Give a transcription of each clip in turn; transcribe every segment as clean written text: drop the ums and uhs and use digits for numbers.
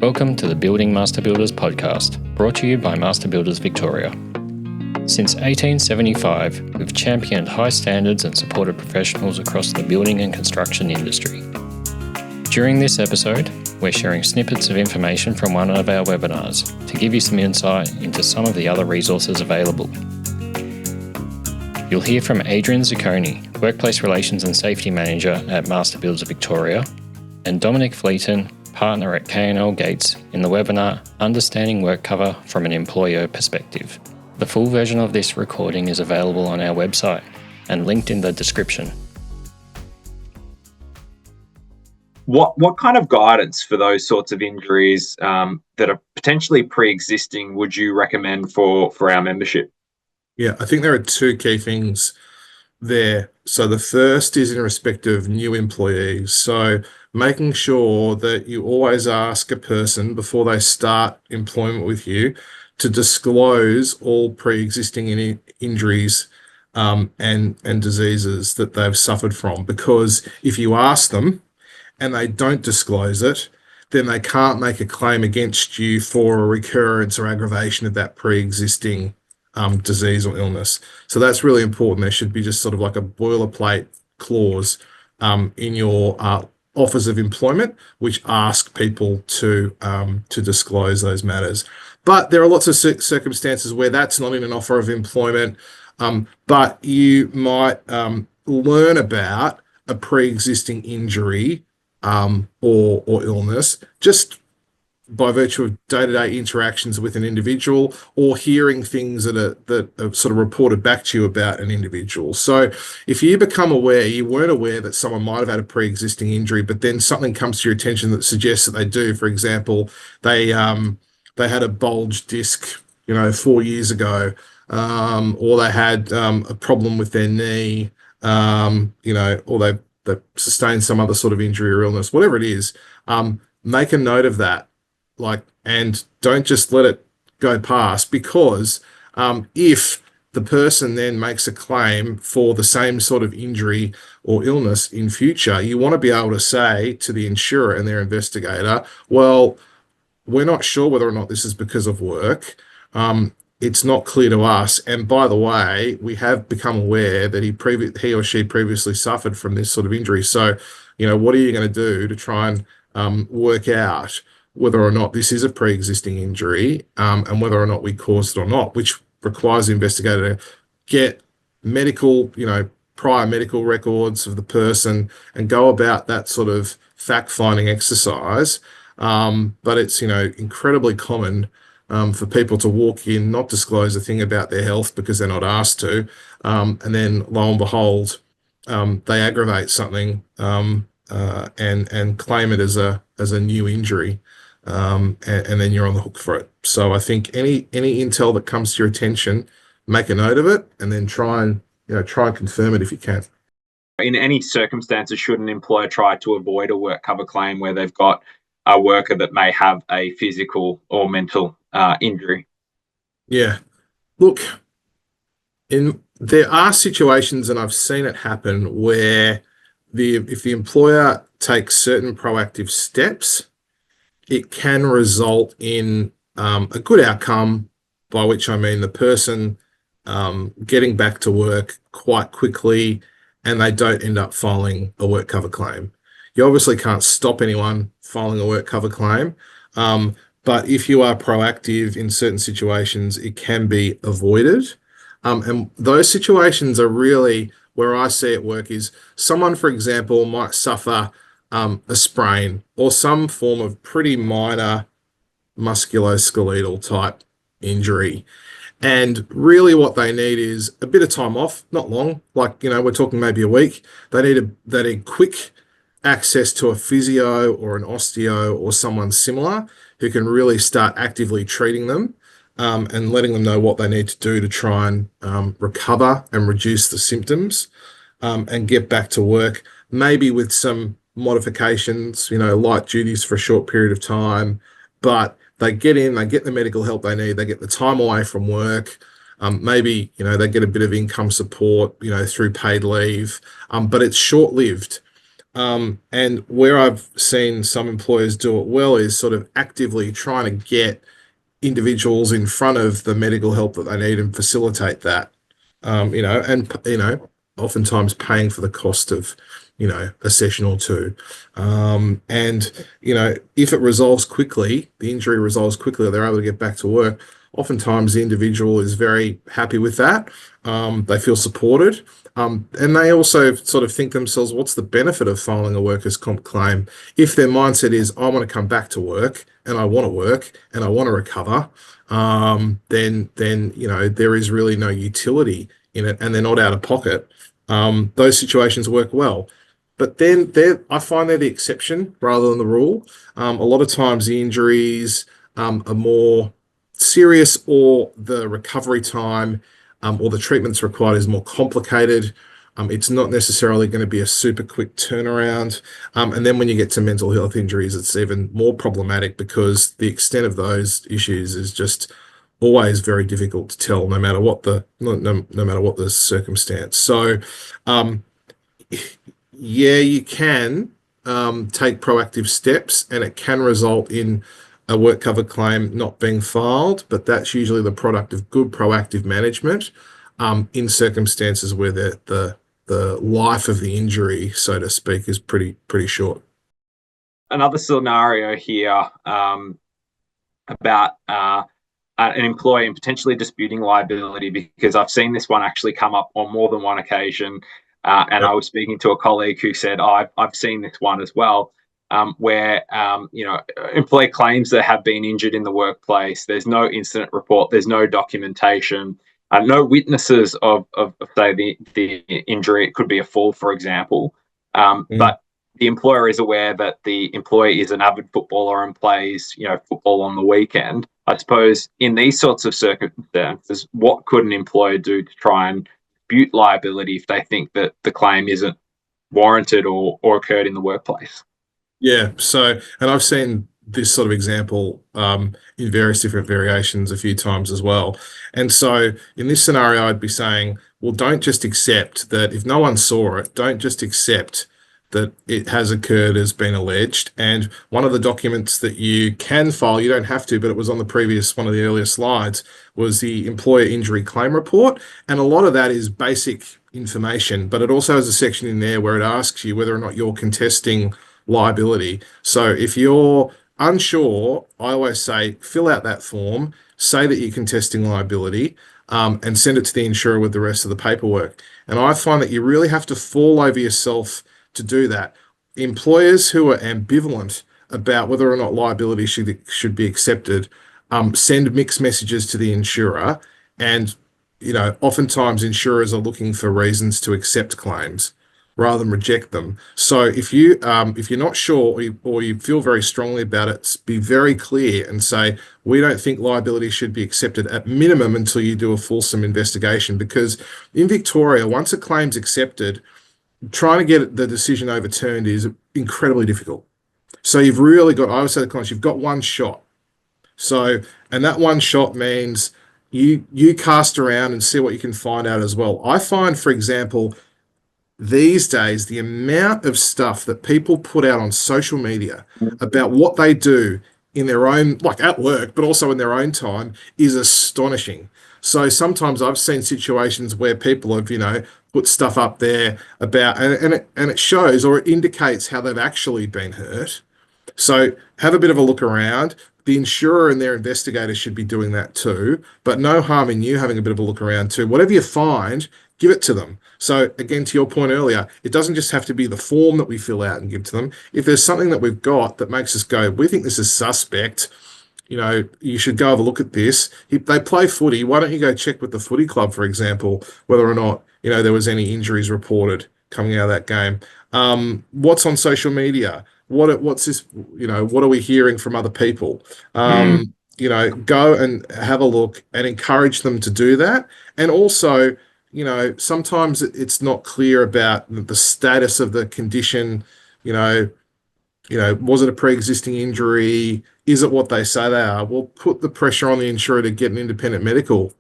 Welcome to the Building Master Builders podcast, brought to you by Master Builders Victoria. Since 1875, we've championed high standards and supported professionals across the building and construction industry. During this episode, we're sharing snippets of information from one of our webinars to give you some insight into some of the other resources available. You'll hear from Adrian Ziccone, Workplace Relations and Safety Manager at Master Builders Victoria, and Dominic Fleeton, Partner at K&L Gates, in the webinar Understanding WorkCover from an Employer Perspective. The full version of this recording is available on our website and linked in the description. What kind of guidance for those sorts of injuries that are potentially pre-existing would you recommend for our membership? Yeah, I think there are two key things there. So the first is in respect of new employees. So making sure that you always ask a person before they start employment with you to disclose all pre-existing injuries and diseases that they've suffered from. Because if you ask them and they don't disclose it, then they can't make a claim against you for a recurrence or aggravation of that pre-existing disease or illness. So that's really important. There should be just sort of like a boilerplate clause in your offers of employment, which ask people to disclose those matters. But there are lots of circumstances where that's not in an offer of employment, but you might learn about a pre-existing injury or illness just by virtue of day-to-day interactions with an individual or hearing things that are sort of reported back to you about an individual. So if you become aware, you weren't aware that someone might have had a pre-existing injury, but then something comes to your attention that suggests that they do. For example, they had a bulged disc, 4 years ago, or they had a problem with their knee, or they sustained some other sort of injury or illness, whatever it is, make a note of that. And don't just let it go past, because if the person then makes a claim for the same sort of injury or illness in future, you want to be able to say to the insurer and their investigator, well, we're not sure whether or not this is because of work. It's not clear to us. And by the way, we have become aware that he or she previously suffered from this sort of injury. So, what are you going to do to try and work out whether or not this is a pre-existing injury and whether or not we caused it or not, which requires the investigator to get medical, prior medical records of the person and go about that sort of fact-finding exercise. But it's, incredibly common for people to walk in, not disclose a thing about their health because they're not asked to, and then lo and behold, they aggravate something and claim it as a new injury. And then you're on the hook for it. So I think any intel that comes to your attention, make a note of it, and then try and confirm it if you can. In any circumstances, should an employer try to avoid a work cover claim where they've got a worker that may have a physical or mental injury? Yeah, look, there are situations, and I've seen it happen, where if the employer takes certain proactive steps, it can result in a good outcome, by which I mean the person getting back to work quite quickly and they don't end up filing a work cover claim. You obviously can't stop anyone filing a work cover claim, but if you are proactive in certain situations, it can be avoided. And those situations are really where I see it work is someone, for example, might suffer a sprain or some form of pretty minor musculoskeletal type injury. And really what they need is a bit of time off, not long, we're talking maybe a week. They need quick access to a physio or an osteo or someone similar who can really start actively treating them and letting them know what they need to do to try and recover and reduce the symptoms and get back to work, maybe with some modifications, light duties for a short period of time, but they get in, they get the medical help they need, they get the time away from work, maybe, they get a bit of income support, through paid leave, but it's short-lived. And where I've seen some employers do it well is sort of actively trying to get individuals in front of the medical help that they need and facilitate that. And oftentimes paying for the cost of, a session or two. And if it resolves quickly, the injury resolves quickly, they're able to get back to work. Oftentimes the individual is very happy with that. They feel supported. And they also sort of think themselves, what's the benefit of filing a workers' comp claim? If their mindset is, I want to come back to work and I want to work and I want to recover, then there is really no utility in it, and they're not out of pocket. Those situations work well. But then I find they're the exception rather than the rule. A lot of times the injuries are more serious, or the recovery time or the treatments required is more complicated. It's not necessarily going to be a super quick turnaround. And then when you get to mental health injuries, it's even more problematic because the extent of those issues is just always very difficult to tell, no matter what no matter what the circumstance. So, yeah, you can take proactive steps, and it can result in a work cover claim not being filed, but that's usually the product of good proactive management in circumstances where the life of the injury, so to speak, is pretty short. Another scenario here about an employee and potentially disputing liability, because I've seen this one actually come up on more than one occasion. And I was speaking to a colleague who said, I've seen this one as well, where employee claims they have been injured in the workplace. There's no incident report. There's no documentation. No witnesses of say the injury. It could be a fall, for example. But the employer is aware that the employee is an avid footballer and plays, football on the weekend. I suppose in these sorts of circumstances, what could an employer do to try and dispute liability if they think that the claim isn't warranted or occurred in the workplace? Yeah. So, and I've seen this sort of example in various different variations a few times as well. And so in this scenario, I'd be saying, well, don't just accept that if no one saw it, don't just accept that it has occurred as been alleged. And one of the documents that you can file, you don't have to, but it was on the previous one of the earlier slides, was the employer injury claim report. And a lot of that is basic information, but it also has a section in there where it asks you whether or not you're contesting liability. So if you're unsure, I always say, fill out that form, say that you're contesting liability, and send it to the insurer with the rest of the paperwork. And I find that you really have to fall over yourself to do that. Employers who are ambivalent about whether or not liability should be accepted send mixed messages to the insurer, and oftentimes insurers are looking for reasons to accept claims rather than reject them. So if you're not sure, or you feel very strongly about it, be very clear and say, we don't think liability should be accepted at minimum until you do a fulsome investigation. Because in Victoria, once a claim's accepted, trying to get the decision overturned is incredibly difficult. So you've really got, I would say to clients, you've got one shot. So, and that one shot means you cast around and see what you can find out as well. I find, for example, these days, the amount of stuff that people put out on social media about what they do in their own, like at work, but also in their own time, is astonishing. So sometimes I've seen situations where people have, put stuff up there about, and it shows, or it indicates how they've actually been hurt. So have a bit of a look around. The insurer and their investigators should be doing that too, but no harm in you having a bit of a look around too. Whatever you find, give it to them. So again, to your point earlier, it doesn't just have to be the form that we fill out and give to them. If there's something that we've got that makes us go, we think this is suspect, you should go have a look at this. If they play footy, why don't you go check with the footy club, for example, whether or not, there was any injuries reported coming out of that game. What's on social media? What's this, what are we hearing from other people? Go and have a look and encourage them to do that. And also, sometimes it's not clear about the status of the condition. Was it a pre-existing injury? Is it what they say they are? Well, put the pressure on the insurer to get an independent medical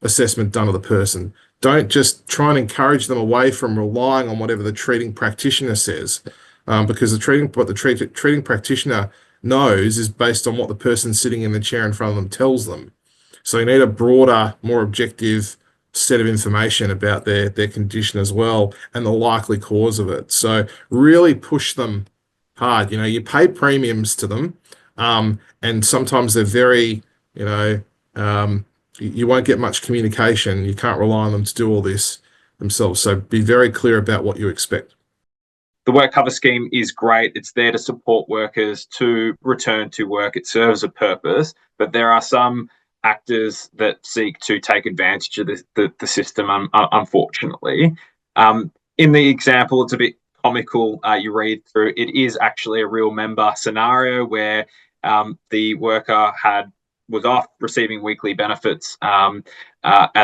assessment done of the person. Don't just try and encourage them away from relying on whatever the treating practitioner says. because the treating practitioner knows is based on what the person sitting in the chair in front of them tells them. So you need a broader, more objective set of information about their condition as well and the likely cause of it. So really push them hard. You pay premiums to them, and sometimes they're very, you won't get much communication. You can't rely on them to do all this themselves. So be very clear about what you expect. The WorkCover scheme is great. It's there to support workers to return to work. It serves a purpose, but there are some actors that seek to take advantage of the system, unfortunately. In the example, it's a bit comical. You read through, it is actually a real member scenario where the worker was off receiving weekly benefits and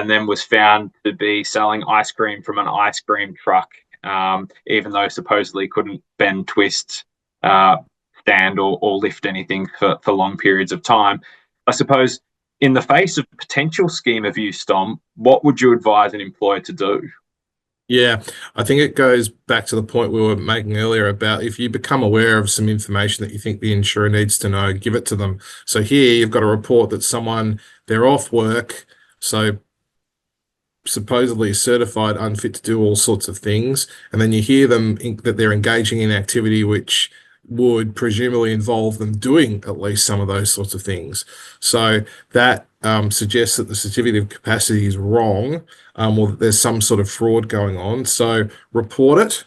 then was found to be selling ice cream from an ice cream truck, even though supposedly couldn't bend, twist, stand or lift anything for long periods of time. I suppose in the face of potential scheme abuse, Dom, what would you advise an employer to do? Yeah, I think it goes back to the point we were making earlier about if you become aware of some information that you think the insurer needs to know, give it to them. So here you've got a report that they're off work, so supposedly certified unfit to do all sorts of things, and then you hear that they're engaging in activity which would presumably involve them doing at least some of those sorts of things. So that suggests that the certificate of capacity is wrong, or that there's some sort of fraud going on. So report it,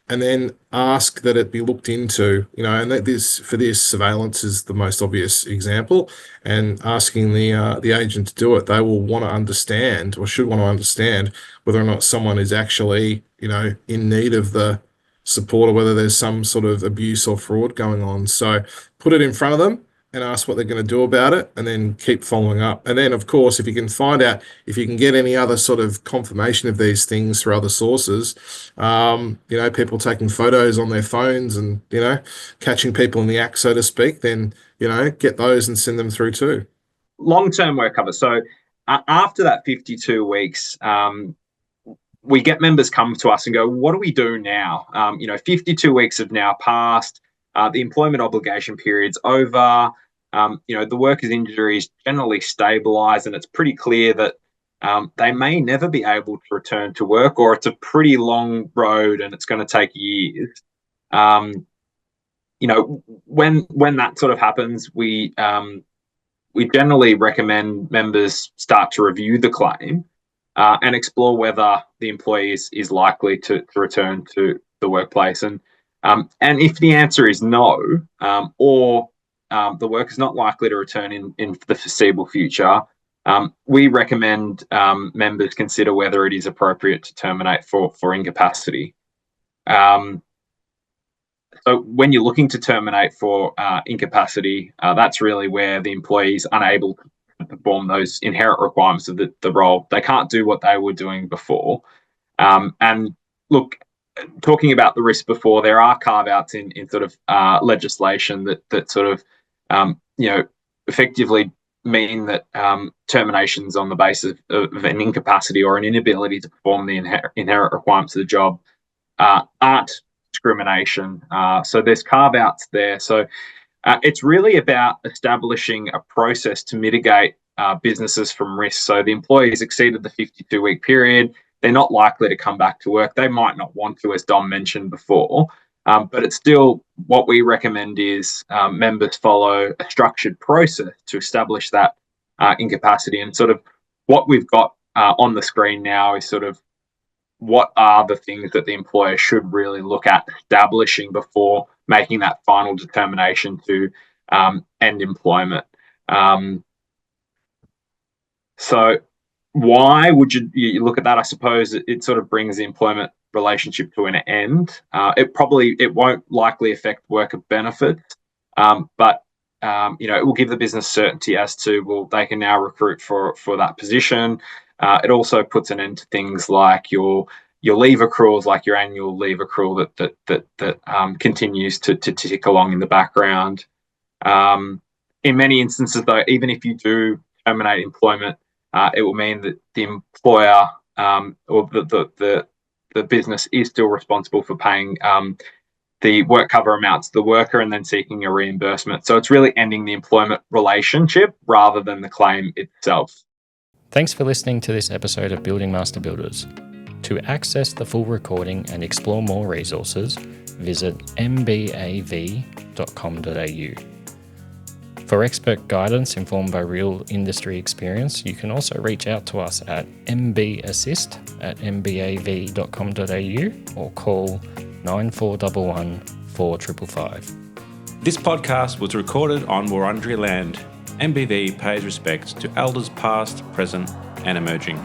and then ask that it be looked into, and surveillance is the most obvious example, and asking the agent to do it. They will want to understand, or should want to understand, whether or not someone is actually, in need of the support, or whether there's some sort of abuse or fraud going on. So put it in front of them and ask what they're going to do about it, and then keep following up. And then, of course, if you can get any other sort of confirmation of these things through other sources, people taking photos on their phones and, catching people in the act, so to speak, then, get those and send them through too. Long-term work cover. So after that 52 weeks, we get members come to us and go, what do we do now? 52 weeks have now passed. The employment obligation period's over. The worker's injury is generally stabilised, and it's pretty clear that they may never be able to return to work, or it's a pretty long road and it's going to take years. When that sort of happens, we generally recommend members start to review the claim and explore whether the employee is likely to return to the workplace. And if the answer is no, or the worker is not likely to return in the foreseeable future, we recommend members consider whether it is appropriate to terminate for incapacity. So when you're looking to terminate for incapacity, that's really where the employee is unable to perform those inherent requirements of the role. They can't do what they were doing before. And look, talking about the risk before, there are carve-outs in sort of legislation that sort of, effectively mean that terminations on the basis of an incapacity or an inability to perform the inherent requirements of the job aren't discrimination. So there's carve-outs there. So it's really about establishing a process to mitigate businesses from risk. So the employees exceeded the 52-week period. They're not likely to come back to work. They might not want to, as Dom mentioned before, but it's still what we recommend is members follow a structured process to establish that incapacity. And sort of what we've got on the screen now is sort of what are the things that the employer should really look at establishing before making that final determination to end employment. So why would you look at that? I suppose it sort of brings the employment relationship to an end. It won't likely affect worker benefits, but it will give the business certainty as to, well, they can now recruit for that position. It also puts an end to things like your leave accruals, like your annual leave accrual that continues to tick along in the background. In many instances, though, even if you do terminate employment, it will mean that the employer or the business is still responsible for paying the work cover amount to the worker and then seeking a reimbursement. So it's really ending the employment relationship rather than the claim itself. Thanks for listening to this episode of Building Master Builders. To access the full recording and explore more resources, visit mbav.com.au. For expert guidance informed by real industry experience, you can also reach out to us at mbassist@mbav.com.au or call 9411 4555. This podcast was recorded on Wurundjeri land. MBV pays respect to elders past, present and emerging.